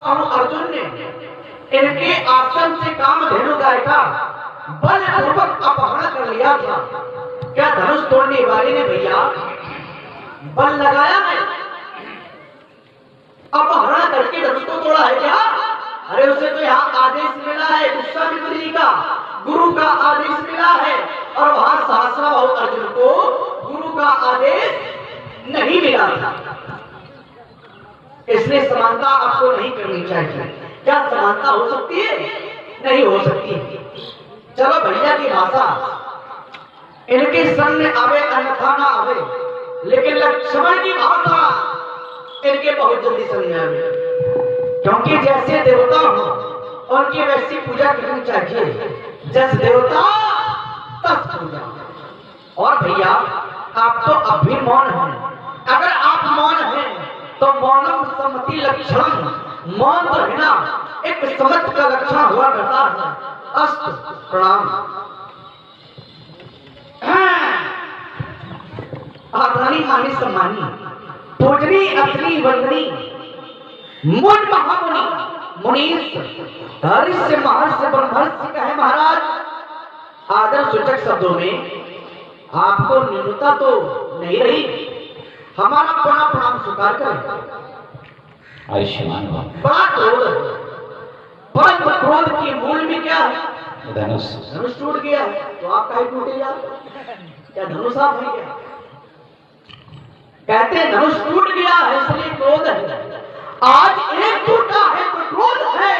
अर्जुन ने इनके आश्रम से कामधेनु गाय का बलपूर्वक अपहरण कर लिया था। क्या धनुष तोड़ने वाले ने भैया बल लगाया है? अपहरण करके धनुष को तोड़ा है क्या? अरे उसे तो यहाँ आदेश मिला है विश्वामित्र जी का, गुरु का आदेश मिला है, और वहां सहस्राबाहु अर्जुन को गुरु का आदेश नहीं मिला था। इसलिए समानता आपको नहीं करनी चाहिए। क्या समानता हो सकती है? नहीं हो सकती। चलो भैया की भाषा इनके संग में आवे अन्यथा ना आवे, लेकिन लक्ष्मण की भाषा इनके बहुत जल्दी समझ में आवे, क्योंकि जैसे देवता हो उनकी वैसी पूजा करनी चाहिए। जस देवता तस पूजा। और भैया आप तो अब भी मौन हैं। अगर आप मौन हैं तो मौनम सम्मति लक्षण, मौन तो है ना एक समझ का लक्षण हुआ करता है। अस्तु प्रणाम। आदरणी मानी सम्मानी पूजनी अपनी वंदनी मुन महामुनि मुनीश हर्ष महर्ष ब्रह्मर्ष कहे महाराज। आदर सूचक शब्दों में आपको न्यूनता तो नहीं रही, हमारा बड़ा प्रणाम स्वीकार करें। आयुष्मान बड़ा क्रोध, परम क्रोध के मूल में क्या है? धनुष। धनुष टूट गया तो आप काहे टूटे यार? क्या धनुष आप है क्या? कहते हैं धनुष टूट गया है इसलिए क्रोध है। आज एक टूटा है तो क्रोध है,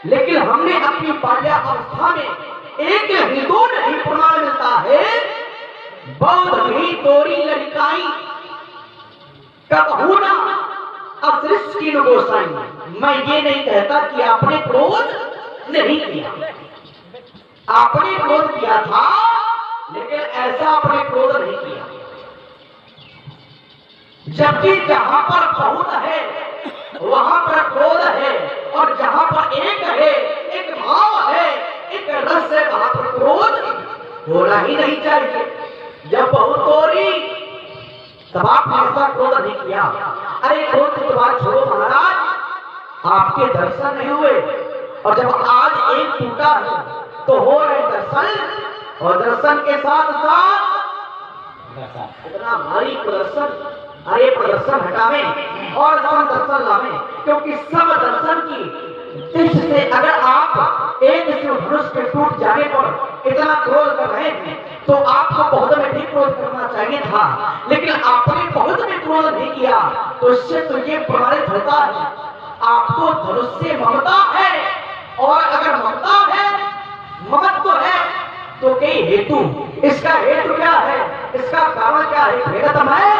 लेकिन हमने अपनी बाल्यावस्था में एक हिंदू नहीं प्रमाण मिलता है। बौद्ध भी तोरी लड़काई कब ना असृष्ट की गोसाई। मैं ये नहीं कहता कि आपने क्रोध नहीं किया, आपने क्रोध किया था, लेकिन ऐसा आपने क्रोध नहीं किया। जबकि जहां पर बहुत है वहां पर क्रोध है, और जहां पर एक है, एक भाव है, एक रस है, वहां पर क्रोध होना ही नहीं चाहिए। जब बहुत तोरी तब आपने ऐसा क्रोध नहीं किया। अरे क्रोध की बात छोड़ो महाराज, आपके दर्शन नहीं हुए, और जब आज एक टूटा है तो हो रहे दर्शन, और दर्शन के साथ साथ इतना भारी प्रदर्शन। अरे प्रदर्शन हटावे और दर्शन लावे, क्योंकि सब दर्शन की दृष्टि से अगर आप एक धनुष के टूट जाने पर इतना क्रोध कर रहे हैं तो आपको बहुत में भी क्रोध करना चाहिए था, लेकिन आपने बहुत में क्रोध नहीं किया। तो इससे तो ये प्रमाणित होता है आपको धनुष से ममता है, और अगर ममता है, ममत्व है, तो कई हेतु, इसका हेतु क्या है, इसका कारण क्या है? भेदतम है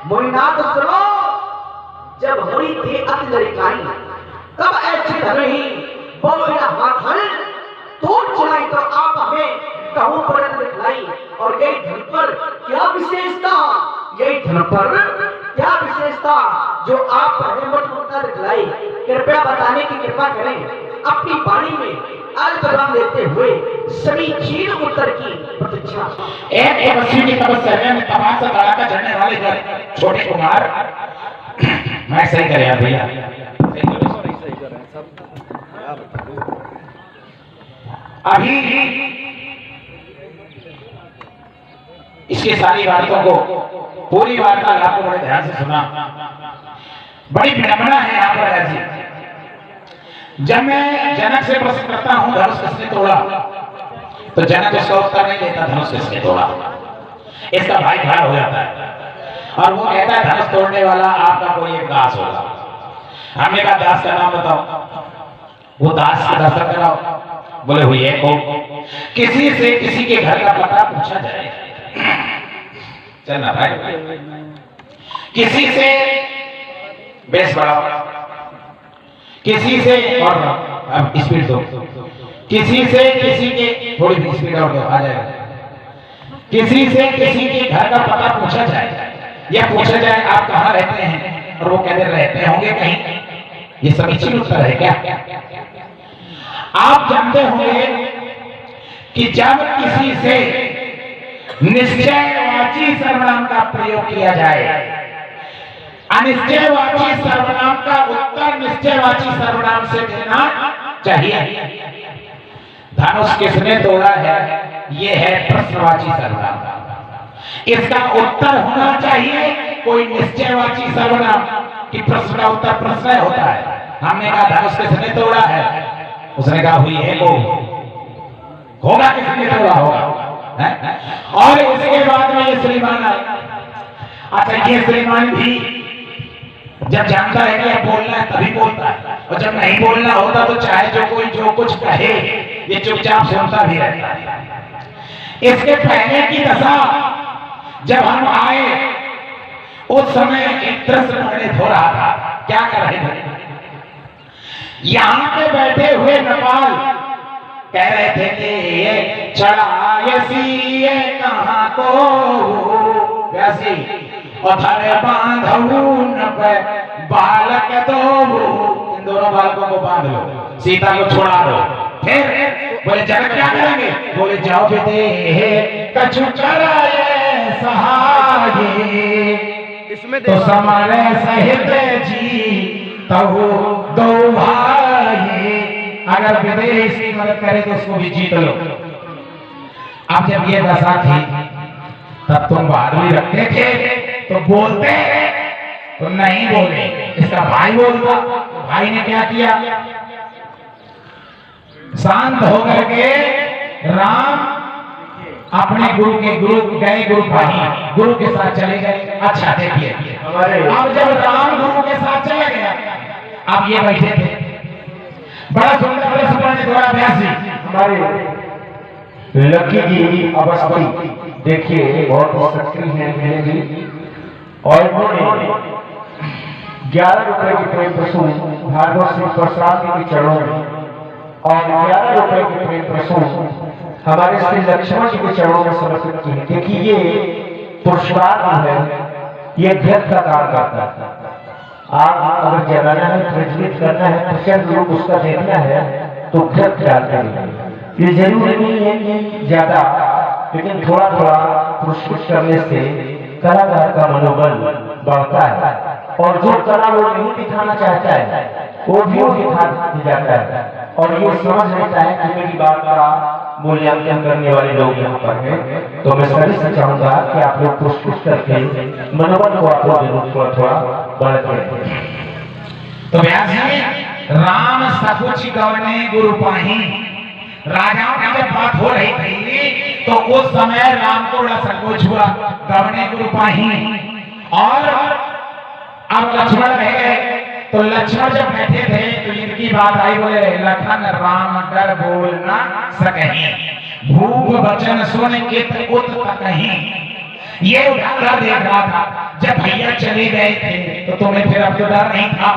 मुनिनाथ सुनो, जब हरी थी अति लड़काई तब ऐसी धरही बोला हाथ तोड़ चलाई, तो आप हमें कहूं पर दिखलाई। और यही धन पर क्या विशेषता, यही धन पर क्या विशेषता जो आप हमें मत दिखलाई? कृपया बताने की कृपा करें। अपनी वाणी में अल्पविराम देते हुए समीचीन उत्तर की प्रतीक्षा। एक तपस्वी की तपस्या में तमाम से तड़ाका चढ़ने वाले छोटे कुमार मैं सही कर यार भैया, अभी इसकी सारी बातों को, पूरी वार्तालाप को बड़े ध्यान से सुना। बड़ी विडंबना है यहाँ पर ऐसी। जब मैं जनक से प्रश्न करता हूं धनुष किसने तोड़ा, तो जनक उसका उत्तर नहीं देता धनुष किसने तोड़ा। इसका भाई खड़ा हो जाता है और वो कहता है धनुष तोड़ने वाला आपका कोई एक दास होगा। हमने कहा दास का नाम बताओ। वो दास का दर्शन कराओ। बोले हुई है को किसी से किसी के घर का पता पूछा जाए। चलना भाई, किसी से बेस बढ़ाओ, किसी से और अब स्पीड दो, किसी से किसी के थोड़ी भी स्पीड और दो, आ जाएगा। किसी से किसी के घर का पता पूछा जाए, या पूछा जाए आप कहाँ रहते हैं, और वो कहते रहते होंगे कहीं। ये समीचीन उत्तर है क्या? आप जानते होंगे कि जब किसी से निश्चयवाची सर्वनाम का प्रयोग किया जाए, अनिश्चयवाची सर्वनाम का उत्तर निश्चयवाची सर्वनाम से देना चाहिए। धनुष किसने तोड़ा है? ये है प्रश्नवाची सर्वनाम। इसका उत्तर होना चाहिए कोई निश्चयवाची सर्वनाम कि प्रश्न का उत्तर प्रश्न होता है। हमने कहा धनुष किसने तोड़ा है? उसने कहा हुई है वो होगा, किसने तोड़ा होगा है? और इसके बाद में ये श्रीमान आए। अच्छा, ये श्रीमान भी जब जानता है कि अब बोलना है तभी बोलता है, और जब नहीं बोलना होता तो चाहे जो कोई जो कुछ कहे ये चुपचाप सुनता भी रहता है। इसके पहले की दशा जब हम आए उस समय एक दृश्य वर्णित हो रहा था। क्या कर रहे थे? यहां पे बैठे हुए नेपाल कह रहे थे कि ये चढ़ाए सीए कहां को वैसी उधर बांधून पे बालक दो, इन दोनों बालकों को बांध लो, सीता को छोड़ा दो। फिर बोले जनक क्या करेंगे? बोले जाओ बेटे कछु कराए सहाय, इसमें तो समारे सहित जी तहु दो भाई, अगर विदेश की मदद करे तो उसको भी जीत लो। अब जब ये दशा थी तब तुम बहादुरी रखते थे तो बोलते तो नहीं बोले। इसका भाई बोलता, भाई ने क्या किया? शांत होकर के राम अपने गुरु गए गुरु के साथ चले गए। अच्छा देखिए, अब जब राम गुरु के साथ चले गया, अब ये बैठे थे। बड़ा सुंदर प्रश्न द्वारा अभ्यासी हमारे लकी जी अवस्थी देखिए बहुत सक्रिय हैं जी, और इन्होंने 11 रुपए की प्रेम प्रसून भागवत श्री प्रसाद के चरणों में, और 11 रुपए की प्रेम प्रसून हमारे श्री लक्ष्मण जी के चरणों में समर्पित की है। देखिए ये पुरस्कार जो है ये घृत का काम करता है। आप अगर जलाना है, प्रज्वलित करना है, प्रचंड रूप उसका देखना है तो घृत डाल कर, ये जरूरी नहीं है कि ज्यादा, लेकिन थोड़ा थोड़ा पुरस्कृत करने से कलाकार का मनोबल बढ़ता है, और जो कला वो नहीं दिखाना चाहता है वो भी दिखा जाता है, और ये समझ लेता है कि मेरी बात का मूल्यांकन करने वाले लोग यहाँ पर हैं। तो मैं सभी से चाहूंगा कि आप लोग पुरस्कृत करके मनोबल को आप लोग जरूर थोड़ा थोड़ा बढ़ाते। तो व्यास जी, राम सकुच गवने गुरु पाही, राजाओं की जब बात हो रही थी तो उस समय राम को बड़ा संकोच हुआ, गवने गुरु पाही। और अब लक्ष्मण रह गए, तो लक्ष्मण जब बैठे थे तो इनकी बात आई, बोले लखन राम डर बोल ना सकहीं, भूप वचन सुन कित उत तकहीं। ये उदाहरण देख रहा था, जब भैया चले गए थे तो तुम्हें फिर अब तो डर नहीं था।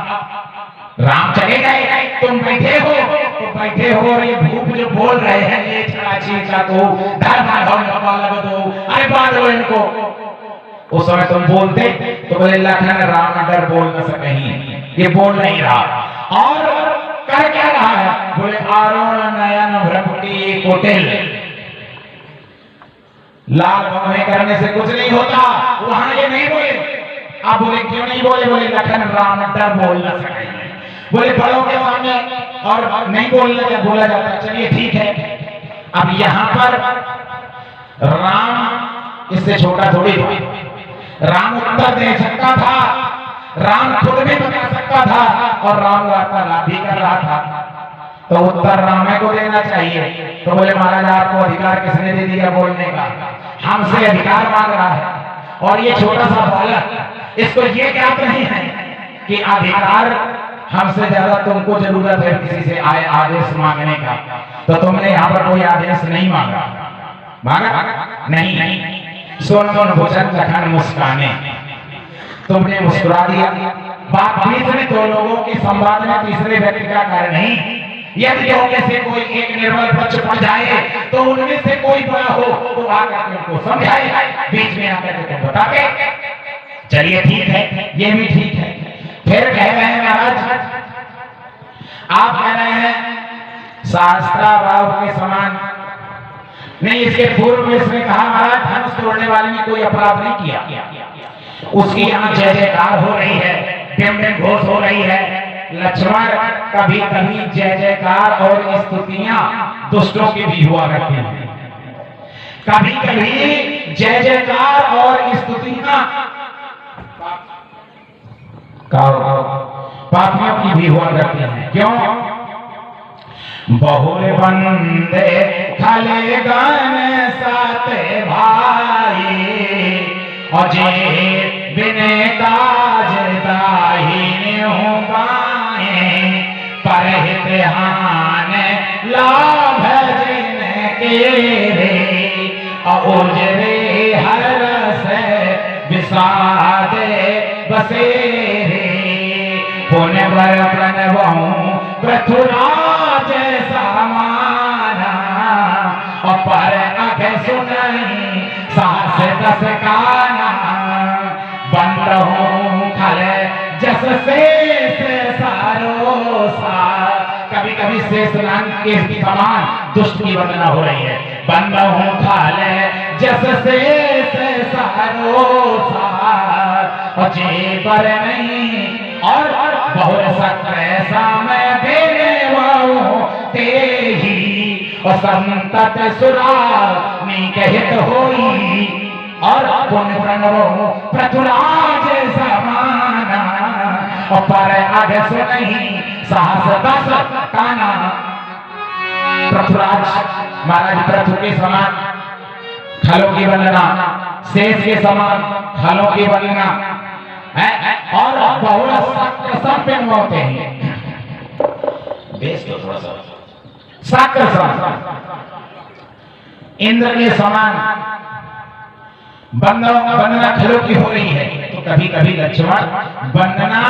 राम चले गए, तुम बैठे हो तो बैठे हो, और ये भूप जो बोल रहे हैं ये छाछी का तो अरे बांधो इनको। उस समय तुम बोलते तो बोले लखन राम डर बोल न सकहीं, ये बोल नहीं रहा। और कर क्या रहा है? बोले आरोण नयन भ्रमटी कुटिल, लाल भवें करने से कुछ नहीं होता। वहां ये नहीं बोले। आप बोले क्यों नहीं बोले? बोले लखन राम डर बोल न सकहीं, बोले बड़ों के सामने और नहीं बोलना या बोला जाता है। चलिए ठीक है। अब यहाँ पर राम इससे छोटा थोड़ी था। राम उत्तर दे सकता था, राम खुद भी बता सकता था, और राम वार्तालाप भी कर रहा था, तो उत्तर राम को देना चाहिए। तो बोले महाराज आपको अधिकार किसने दे दिया बोलने का? हमसे अधिकार मांग रहा है। और ये छोटा सा बालक, इसको ये ज्ञात नहीं है कि अधिकार हमसे ज्यादा तुमको जरूरत है किसी से आदेश मांगने का। तो तुमने यहाँ पर कोई आदेश नहीं मांगा, मांगा नहीं। सुन भोजन लखन मुस्काने, तुमने मुस्कुरा दिया। बात बीच में दो लोगों के संवाद में तीसरे व्यक्ति का कार्य नहीं। यदि उनमें से कोई एक निर्बल पक्ष पड़ जाए तो उनमें से कोई बड़ा हो तो आकर उनको समझाए, बीच में आकर के तुम बताते। चलिए ठीक है, ये भी ठीक है। फिर कह रहे हैं महाराज, आप कह रहे हैं शास्त्रा भाव के समान नहीं। इसके पूर्व में इसने कहा महाराज धनुष तोड़ने वाले ने कोई अपराध नहीं किया, उसकी यहाँ जय जयकार हो रही है, टिम टिम घोष हो रही है। लक्ष्मण कभी कभी जय जयकार और स्तुतियां दुष्टों की भी हुआ करती हैं, कभी कभी जय जयकार और स्तुतियां पापियों की भी हुआ करती हैं। क्यों? बहुल बंदे खले गान साते भाई अजय बिने काज दाहिने गाए परहित हान लाभ जिन के रे उजरे हर से विषादे बसेरे पुण्य वर प्रणवहूं पृथुराज समाना और पर अघ सुनई सास दस काना बंद हूं खल जस शेष सारो सा। कभी कभी शेष नाग के समान दुष्ट की वंदना हो रही है। बंद हूं खल जस शेष सारो सा जेबर नहीं और बहुर सत्य समय देने वालों ते ही और संतत सुरा निकहित होई और पुण्य प्रणवो पृथुराज समाना और पर अघ सुनहि साहस दस काना। पृथुराज महाराज पृथु के समान खलों की वंदना, शेष के समान खलों की वंदना है और बहुत साक्र सब पे होते हैं। बेस तो थोड़ा सा साक्र सब इंद्र के समान वंदना खलों की हो रही है, तो कभी कभी लक्ष्मण वंदना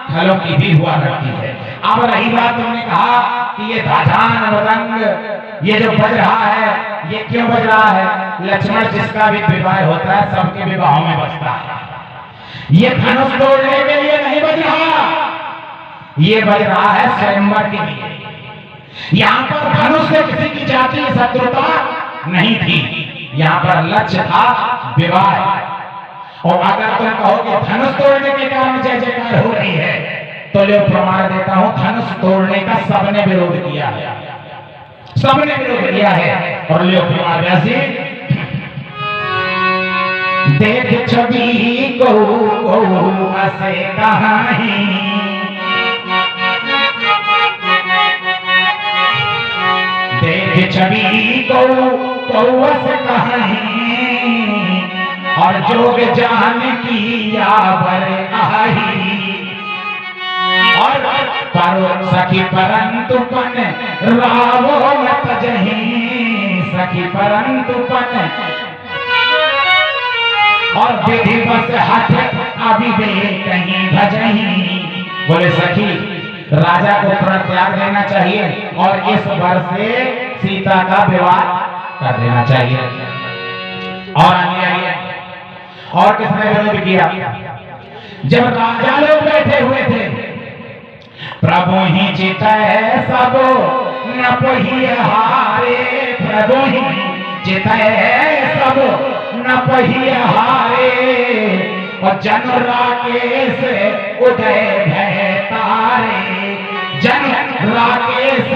खलों की भी हुआ करती है। अब रही बात, तुमने कहा कि ये धाधान मृदंग ये जो बज रहा है ये क्यों बज रहा है? लक्ष्मण जिसका भी विवाह होता है सबके विवाहों में बजता है। ये धनुष तोड़ने के लिए नहीं बज रहा, ये बज रहा है स्वयंवर के लिए। यहाँ पर धनुष से किसी की जाति शत्रुता नहीं थी, यहाँ पर लक्ष्य था विवाह। और अगर तुम कहोगे धनुष तोड़ने के कारण जय जयकार हो रही है, तो लो प्रमाण देता हूं, धनुष तोड़ने का सबने विरोध किया है, सबने विरोध किया है। और लो प्रमाण व्यासी देख छवि को असे कहानी देख छवि को असे कहानी और जोग जान की यावर आही और परो सखी परंतु पन रावो मत जही सखी परंतु पन और विधि बस हट अविवेक कहीं भजही। बोले सखी राजा को प्रण त्याग देना चाहिए और इस वर से सीता का विवाह कर देना चाहिए। और आइए और किसने विरोध किया? जब राजा लोग बैठे हुए थे, प्रभु ही चितै सब न पहिए हारे, प्रभु ही चितै सब न पहिए हारे और जन राकेश उदय भय तारे, जन राकेश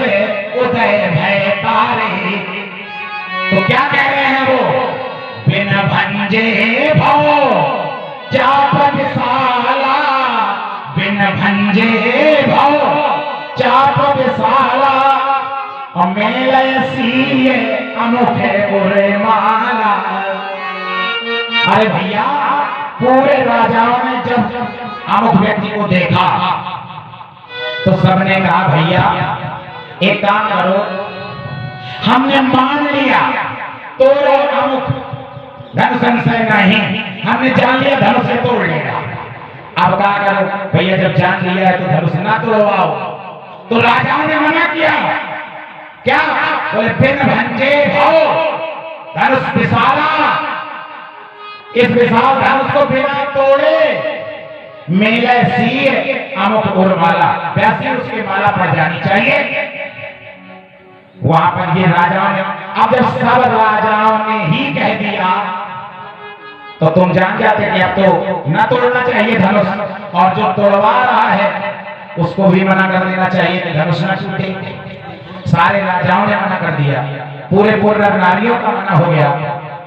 उदय भय तारे। तो क्या कह रहे हैं वो? बिन भंजे भव चाप विशाला, बिन भंजे भव चाप विशाला मेल सीए अनूठे उरे माला। अरे भैया पूरे राजाओं ने जब अमुक व्यक्ति को देखा तो सबने कहा भैया एक काम करो, हमने मान लिया तोड़ो अमुक धन संशय नहीं, हमने जान लिया धनुष से तोड़ लिया। अब क्या करो भैया, जब जान लिया है तो धनुष ना तोड़वाओ। तो राजाओं ने मना किया, क्या बोले? बिन भंजे भव धनुष विशाला, इस विशाल धनुष को बिना तोड़े मेले सिए अमुक उर्माला, वैसे उसकी माला पर जानी चाहिए। वहां पर ये राजाओं ने, अब जब सब राजाओं ने ही कह दिया तो तुम जान जाते कि अब तो न तोड़ना चाहिए धनुष, और जो तोड़वा रहा है उसको भी मना कर देना चाहिए कि धनुष न टूटे। सारे राजाओं ने मना कर दिया, पूरे पूरे नारियों का मना हो गया।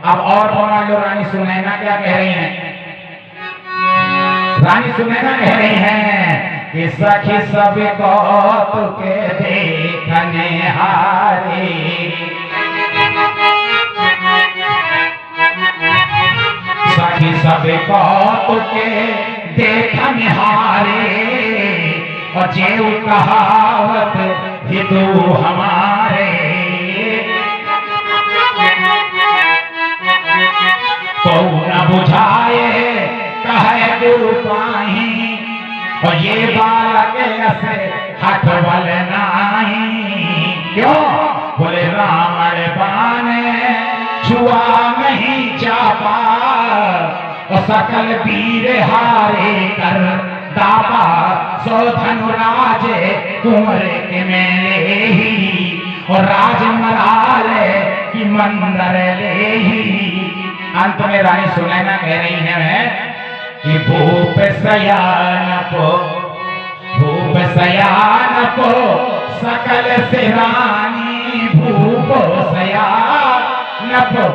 अब और मान लो रानी सुनैना क्या कह रही हैं? रानी सुनैना कह रही हैं कि सखी सब कौतुक देखने हारे, सखी सब कौतुक देखने हारे, और जेऊ कहावत हितू हमारे, तो न बुझाए कहे गुरु पाही, और ये बालक ऐसे हट बल नाही। क्यों? बोले रावण बाने छुआ नहीं चापा, और सकल वीर हारे कर दापा, सो धनुराज कुंवर के मेले ही, और राज मराले की मंदर ले ही। अंत में रानी सुनैना कह रही है कि भूप सयान को सकल से रानी, भूप सयान को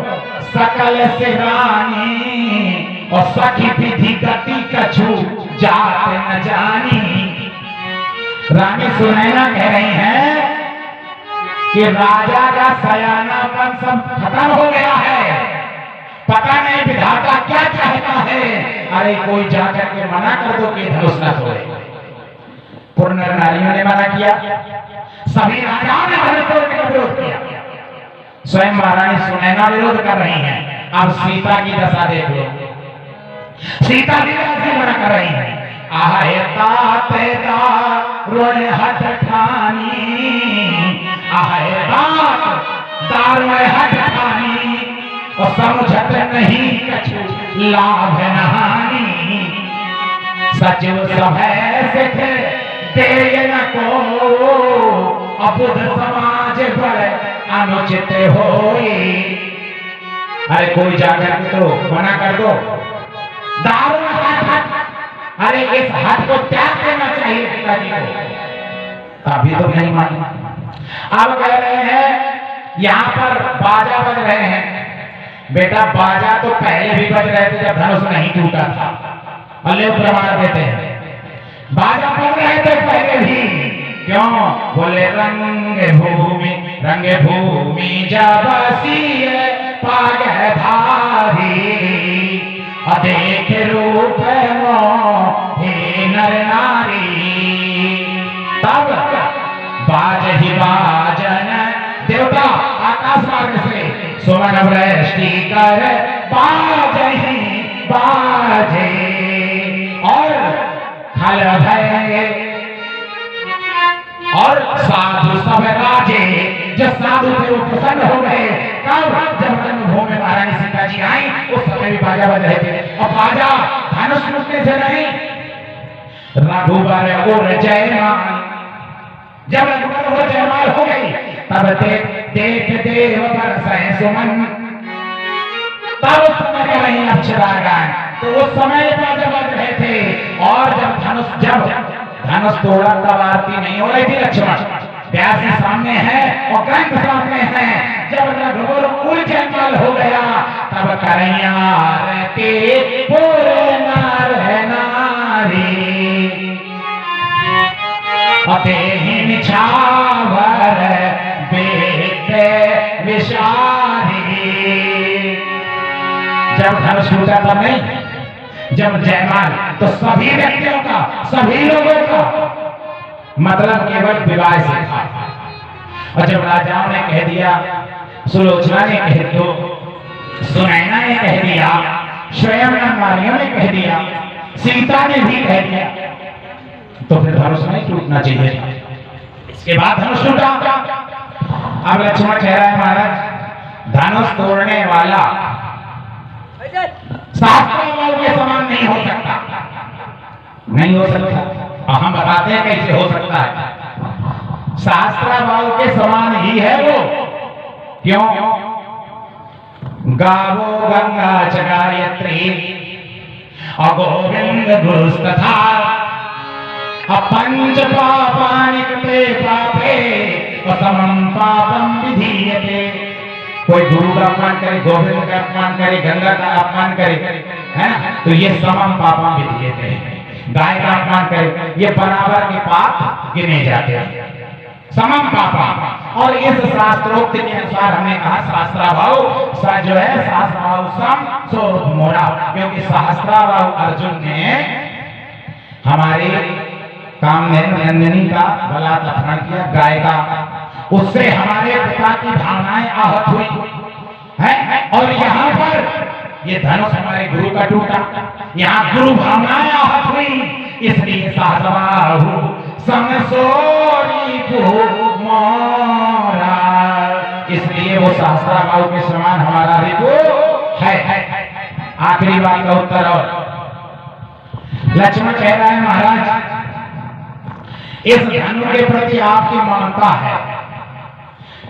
सकल से रानी, और सखी विधि गति कछु जात न जानी। रानी सुनैना कह रही है कि राजा का सयानापन सब खत्म हो गया है, पता नहीं विधाता क्या चाहता है। अरे कोई जाकर के मना कर दो कि धनुष न तोड़े। पूर्ण नारियों ने मना किया, सभी राजाओं ने धनुष तोड़ने का विरोध किया, स्वयं महारानी सुनैना विरोध कर रही हैं। अब सीता की दशा देख लो, सीता भी मना कर रही है। आहे ताते दारुण हट ठानी, आहे दारुण हट ठानी, और समझत नहीं कछु लाभ नहानी। सचिव सभै से दे न को, अबुध समाज बड़े अनुचित होई। अरे कोई जाकर के तो मना कर दो, दारुण हट, अरे इस हट को त्याग देना चाहिए पिताजी को। अभी तो नहीं माना। अब कह रहे हैं यहाँ पर बाजा बज रहे हैं। बेटा बाजा तो पहले भी बज रहे थे जब धनुष नहीं टूटा था, अल्ले प्रमाण देते हैं। बाजा बज रहे थे पहले भी, क्यों? बोले रंग भूमि जब सीए पाग धारी, देख रूप हे नर नारी, तब बाज ही बाजन देवता आकाश मार्ग से सुमन वृष्टि कर बाजे बाजे, और खल भय और साधु सब राजे, जब साधु थे वो प्रसन्न हो गए। कब? जब रणभूमि में महारानी सीता जी आई, उस समय भी बाजा बज रहे थे। और बाजा धनुष टूटने से नहीं, रघुबर और जयमाल, जब रघुबर और जयमाल हो गई, तब देख देव पर सह सुमन, तब उस समय का नहीं अक्षरा गान, तो उस समय बाजा बज रहे थे। और जब धनुष तोड़ा तब आरती नहीं हो रही थी। लक्ष्मण व्यास जी सामने है और ग्रंथ सामने है। जब रघुबर कुल जयमाल हो गया, तब करैया आरती पूरे नार नारी, अते ही निछावर बेटे विशारी। जब धनुष टूटा तब नहीं, जब जयमाल, तो सभी व्यक्तियों का, सभी लोगों का मतलब केवल विवाह से था। और जब राजाओं ने कह दिया, सुलोचना ने कह दिया, सुनैना ने कह दिया, स्वयं नारियों ने कह दिया, सीता ने भी कह दिया, तो फिर धनुष नहीं टूटना चाहिए। इसके बाद धनुष टूटा। अब लक्ष्मण कह रहा है, महाराज धनुष तोड़ने वाला शास्त्रों के समान नहीं हो सकता, नहीं हो सकता। हम बताते हैं कैसे हो सकता है। शास्त्र भाव के समान ही है वो। क्यों? गावो गंगा च गायत्री अगोविंद गुरुस्तथा पंच पापानि कृते पापे समम पापम विधीयते। कोई गुरु का अपमान करे, गोविंद का अपमान करे, गंगा का अपमान करे, है ना, तो ये समम पापम विधीयते। गाय का अपमान करे, ये बराबर के पाप गिने जाते हैं, समम पापा। और इस शास्त्रोक्त के अनुसार हमने कहा शास्त्राभाव जो है शास्त्राभाव सम स्वरूप मोरा, क्योंकि शास्त्राभाव अर्जुन ने हमारे कामधेनु का बलात् अपहरण किया, गाय का, उससे हमारे पिता की भावनाएं आहत हुई है। और यहाँ पर ये धनुष हमारे गुरु का टूटा, यहाँ गुरु भावनाएं आहत हुई, इसलिए शास्त्राभाव समसोरी मोरा, इसलिए वो शास्त्राभाव के समान हमारा रिपु है। आखिरी बात का उत्तर। और लक्ष्मण कह रहा है महाराज इस धनु के प्रति आपकी ममता है।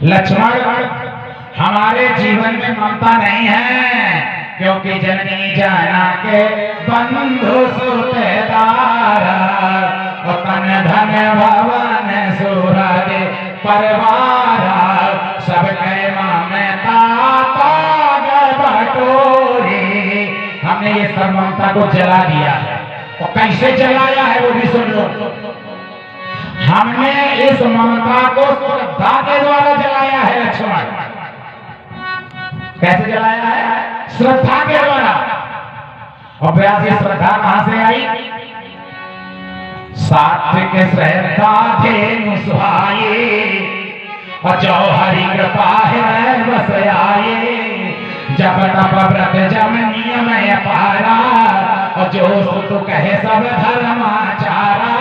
लक्ष्मण हमारे जीवन में ममता नहीं है, क्योंकि जननी जाना के बंधु सुतेदार तन धन भवन सुहृद परिवार सब ममता बटोरी। हमने ये सब ममता को जला दिया है, और कैसे जलाया है वो भी सुन लो। हमने इस ममता को श्रद्धा के द्वारा जलाया है। लक्ष्मण कैसे जलाया है? श्रद्धा के द्वारा। और व्यास ये श्रद्धा कहां से आई? सात्विक श्रद्धा धेनु सुहाए और जो हरि कृपा है बस आए, जब तप व्रत जम नियम पारा और जो सुत कहे सब धर्माचारा,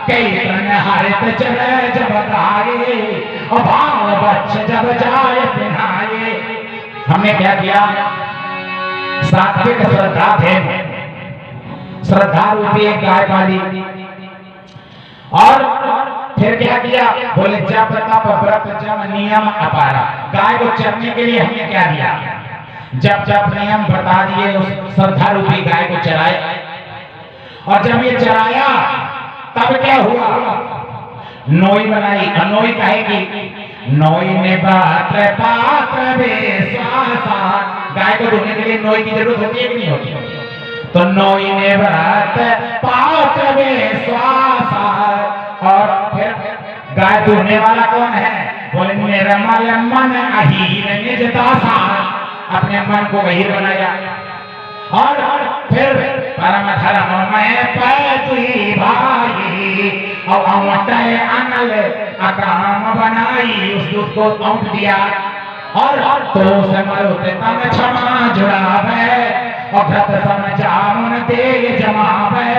कई तन हरित चले जब गाये और भाव बच्च जब जाए पिन्हाए। हमने क्या किया? सात्विक श्रद्धा थे, श्रद्धा रूपी एक गाय पाली, और फिर क्या किया? बोले जब तप व्रत जम नियम अपारा। गाय को चरने के लिए हमने क्या दिया? जब जब नियम बता दिए उस श्रद्धा रूपी गाय को चराए, और जब ये चराया तब क्या हुआ? नोई बनाई। नोई कहेगी नोई ने पात्र पात्र बेस्वासा। गाय को धोने के लिए नोई की जरूरत होती है कि नहीं होती? तो नोई ने पात्र पात्र बेस्वासा। और फिर गाय धोने वाला कौन है? बोले निर्मल मन अहीर निज दासा, अपने मन को वही बनाया। और फिर परम धर्म में पैतुही भाई और औंटे अनल अकाम बनाई, उस दूध को औंट दिया। और तो समरुत तम क्षमा जुड़ावे और व्रत समझावन दे जमावे,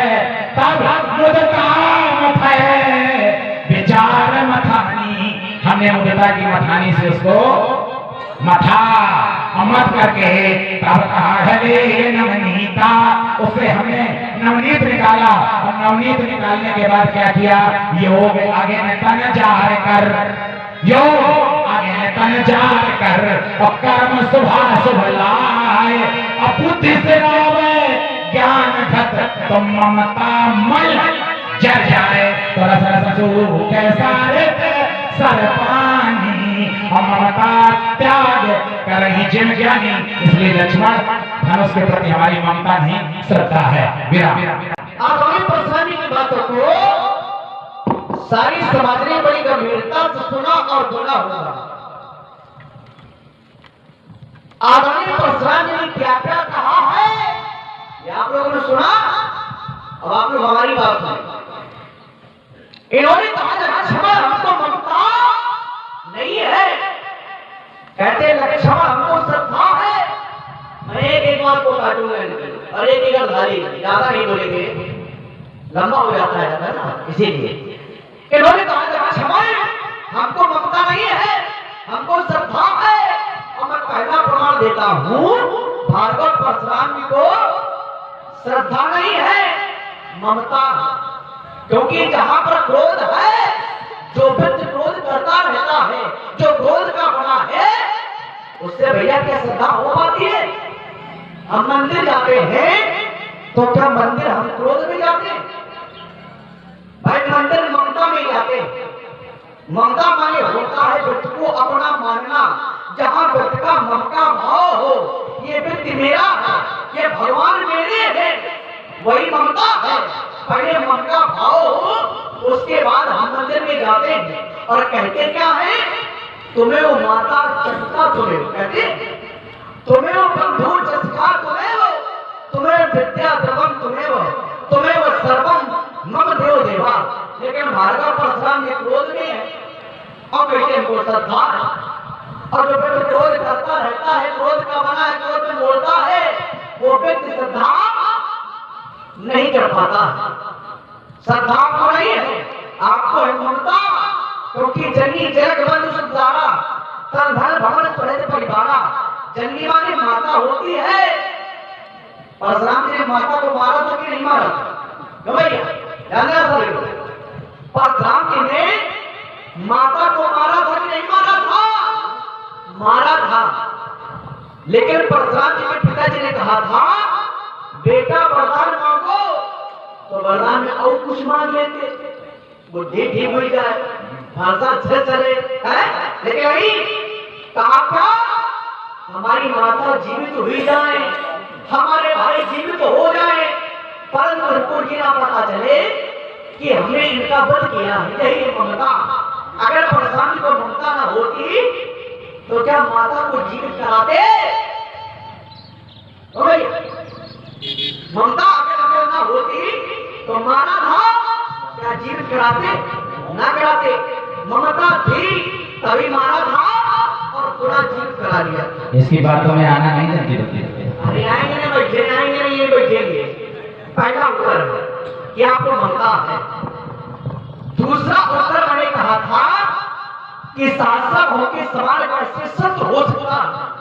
तब मुदता मथे विचार मथानी। हमने मुदता की मथानी से उसको मथा अमत करके तब कहा नवनीता, उससे हमने नवनीत निकाला। और नवनीत निकालने के बाद क्या किया? योग आगे ने तन जार कर, योग आगे ने तन जार कर और कर्म शुभा शुभ लाए, और बुद्धि से आवे ज्ञान घट तो ममता मल जर जाए। तो रस रस कैसा सर पानी और ममता त्याग करही जिन ज्ञानी। इसलिए लक्ष्मण धनुष के प्रति हमारी ममता नहीं, श्रद्धा है। आगामी परेशानी की बातों को सारी समाज ने बड़ी गंभीरता से सुना और बोला होगा। आगामी परेशानी ने क्या क्या कहा है ये आप लोगों ने सुना। अब आप लोग हमारी बात सुनिए। इन्होंने कहा लक्ष्मण हमको ममता नहीं है, कहते लक्ष्मण हमको श्रद्धा है। मैं एक बात को काटूंगा और एक धारी, ज्यादा नहीं बोलेंगे, लंबा हो जाता है ना, इसीलिए इन्होंने कहा लक्ष्मण हमको ममता नहीं है, हमको श्रद्धा है। और मैं पहला प्रमाण देता हूं, भार्गव परशुराम जी को श्रद्धा नहीं है, ममता। क्योंकि जहां पर क्रोध है, जो व्यक्ति क्रोध करता रहता है, जो क्रोध का बना है, उससे भैया क्या श्रद्धा हो पाती है? हम मंदिर जाते हैं तो क्या मंदिर हम क्रोध में जाते हैं? भाई मंदिर ममता में जाते हैं। ममता माने होता है व्यक्ति को अपना मानना। जहां व्यक्ति का ममता भाव हो, ये व्यक्ति मेरा है, ये भगवान मेरे है, वही ममता है। पहले ममता भाव हो, उसके बाद हम मंदिर में जाते हैं और कहते क्या है? तुम्हें वो माता चस्का तुम्हें कहते, तुम्हें वो बंधु चस्का तुम्हें विद्या द्रवम तुम्हें वो सर्वम मम देव देवा। लेकिन भार्गव परशुराम ये क्रोध में है और कहते हैं वो श्रद्धा। और जो व्यक्ति क्रोध करता रहता है, क्रोध का बना है, क्रोध में बोलता है, वो व्यक्ति श्रद्धा नहीं कर पाता। श्रद्धा आपको नहीं है, आपको है ममता। क्योंकि जननी जग बंधु सुधारा तन धन भवन सुहृद परिवारा। जननी वाली माता होती है। परशुराम जी ने माता को मारा था कि नहीं मारा? भैया जानना सभी परशुराम जी ने माता को मारा था कि नहीं मारा था? मारा था। लेकिन परशुराम जी के पिताजी ने कहा था बेटा वरदान मांगो, तो वरदान में और कुछ मांग लेते, बुद्धि ठीक हो जाए, भाषा अच्छे चले है। लेकिन नहीं, कहा क्या? हमारी माता जीवित हुई जाए, हमारे भाई जीवित हो जाए, परंतु उनको ये ना पता चले कि हमने इनका वध किया है। यही ममता। अगर परशुराम को ममता ना होती तो क्या माता को जीवित कराते? ममता अगर ना होती तो मारा था क्या जीवित कराते? ना कराते। ममता थी तभी मारा था और पूरा जीवित करा दिया। इसकी बातों में आना नहीं जानती। अरे आएंगे ना बैठे, आएंगे नहीं, ये बैठेंगे। पहला उत्तर कि आपको ममता है। दूसरा उत्तर मैंने कहा था कि शासक हो के सवाल कैसे सत्य हो सकता है?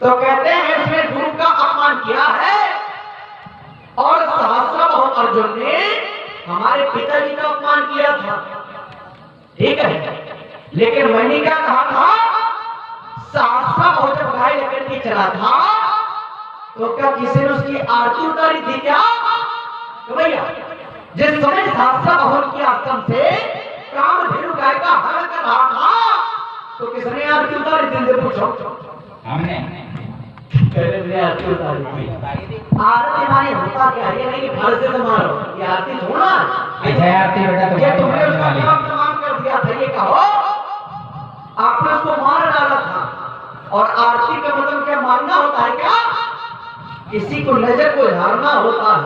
तो कहते हैं इसने गुरु का अपमान किया है और शासक हो अर्जुन ने हमारे पिताजी का अपमान किया था। ठीक है, लेकिन मैंने क्या कहा था? शासक हो जब गाय लेकर के चला था तो क्या किसी ने उसकी आरती उतारी थी क्या? तो भैया जिस समय शासक हवन के आश्रम से कामधेनु गाय का हरण कर रहा था तो किसने आरती उतारी थी? पूछो। हमने आरती उतारी थी। आरती माने होता क्या? ये नहीं घर से मारो, ये आरती थोड़ा। आरती बेटा ये तुमने उसका काम तमाम कर दिया था। ये कहो आपने उसको मार डाला था। और आरती का मतलब क्या? मारना होता है क्या? किसी को नजर को झाड़ना होता है,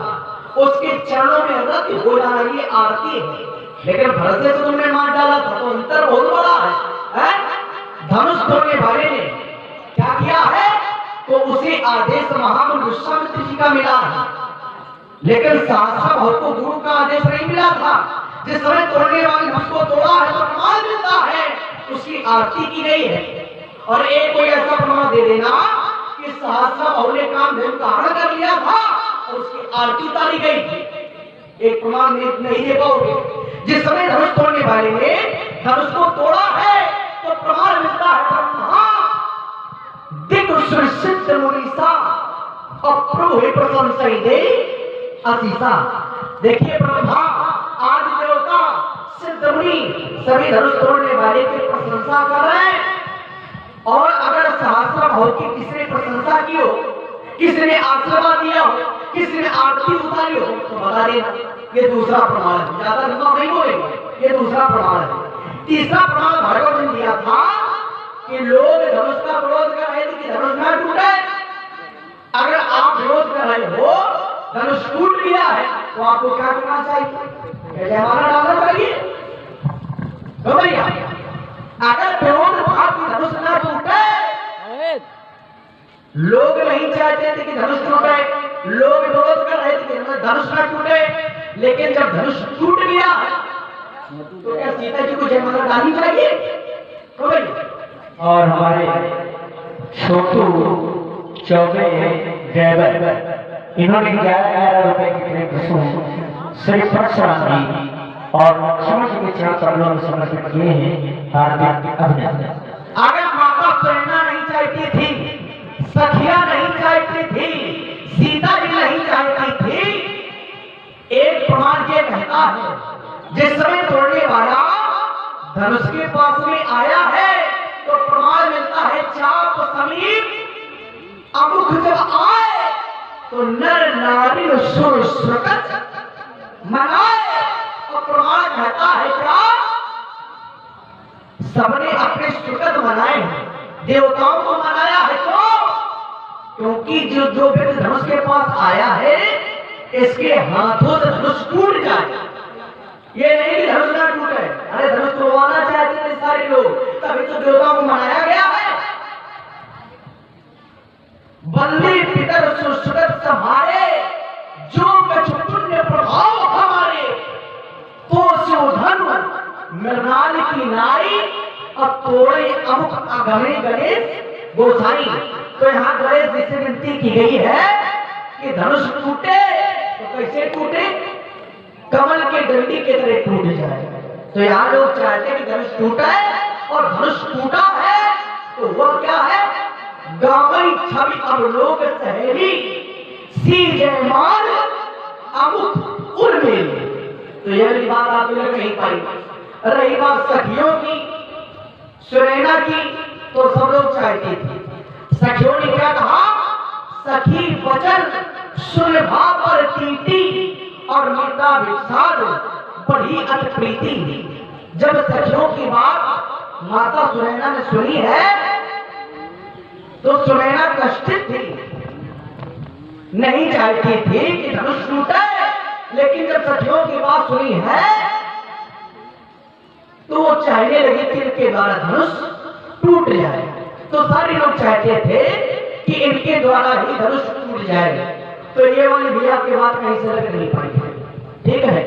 उसके चरणों में रति हो जाना, ये आरती है। लेकिन भरत से तो तुमने मार डाला था, तो अंतर बहुत बड़ा है। धनुष तोड़ने वाले ने क्या किया है? तो उसे आदेश महामुनि विश्वामित्र जी का मिला है, लेकिन शासक भक्त को गुरु का आदेश नहीं मिला था। जिस समय तोड़ने वाले उसको तोड़ा है तो प्रमाण मिलता है, उसकी आरती की गई है। और एक कोई ऐसा प्रमाण दे देना कि सहस्र बहु ने काम धन का हरण कर लिया था और उसकी आरती उतारी गई थी। एक प्रमाण नहीं दे पाओगे। जिस समय धनुष तोड़ने वाले ने धनुष को तोड़ा है तो प्रमाण मिलता है ब्रह्मा दिग् सिद्ध मुनीसा अप्रभु प्रशंसा दे असीसा। देखिए ब्रह्मा आदि देवता सिद्ध मुनि सभी धनुष तोड़ने वाले की प्रशंसा कर रहे हैं। और अगर सहस्र भाव की किसी ने प्रशंसा की हो, किसी ने आशीर्वाद दिया हो, किसी ने आरती उतारी हो तो बता देना, ये दूसरा प्रमाण है। ज्यादा दिमाग नहीं बोलेंगे, ये दूसरा प्रमाण है। तीसरा प्रमाण भार्गव ने दिया था कि लोग धनुष का विरोध कर रहे थे कि धनुष न टूटे। अगर आप विरोध कर रहे हो, धनुष टूट गया है तो आपको क्या करना चाहिए? जयमाला डालना चाहिए। तो भैया अगर विरोध भाव की धनुष न टूटे, लोग नहीं चाहते थे कि धनुष टूटे, लोग विरोध कर रहे थे कि धनुष न टूटे, लेकिन जब धनुष टूट गया तो क्या सीता जी को जयमाला डालनी चाहिए? तो भैया और हमारे छोटू चौबे ड्राइवर इन्होंने 11,000 रुपए की वसूल श्री परशुराम जी और लक्ष्मण जी के चरण कमलों में समर्पित किए हैं। हार्दिक अभिनंदन। अगर माता प्रेरणा नहीं चाहिए चाहती थी, सखियां नहीं चाहती थी, सीता जी नहीं चाहती थी। एक प्रमाण ये कहता है, जिस समय तोड़ने वाला धनुष के पास में आया है तो प्रमाण मिलता है चाप समीप अमुख जब आए तो नर नारी सुर सुकत मनाए। और प्रमाण कहता है क्या, सबने अपने सुकत मनाए, देवताओं को मनाया है। क्योंकि जो व्यक्ति धनुष के पास आया है इसके हाथों से धनुष टूट जाए। ये नहीं कि धनुष ना टूटे, अरे धनुष तोड़वाना चाहते थे सारे लोग, तभी तो देवताओं को मनाया गया है। बल्ली पितर सुसुगत समारे, जो कछु पुण्य प्रभाव हमारे, तो धन मृणाल की नारी और तोड़े अमुक अगमे गणेश गोसाई। तो यहाँ गणेश जी से विनती की गई है कि धनुष टूटे तो कैसे टूटे, कमल के डंडी के तरह टूट जाए। तो यहाँ लोग चाहते हैं कि धनुष टूटा है, और धनुष टूटा है तो वह क्या है, गावई छवि अब लोग सहेली, सी जयमाल अमुक उर्मिल। तो यह बात आप लग नहीं पाई। रही बात सखियों की, सुनैना की, तो सब लोग चाहती थी। सखियों ने क्या कहा, सखी वचन सुन भाव तीती और माता विषाद बड़ी अति प्रीति। जब सखियों की बात माता सुनैना ने सुनी है तो सुनैना कष्टित थी, नहीं चाहती थी कि धनुष टूटे। लेकिन जब सखियों की बात सुनी है तो वो चाहने लगी कि इनके द्वारा धनुष टूट जाए। तो सारे लोग चाहते थे कि इनके द्वारा ही धनुष टूट जाए। तो ये वाली भी आपकी बात कहीं से लग नहीं पाई है, ठीक है।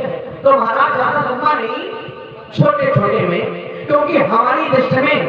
तो महाराज ज्यादा लंबा नहीं, छोटे छोटे में, क्योंकि हमारी दृष्टि में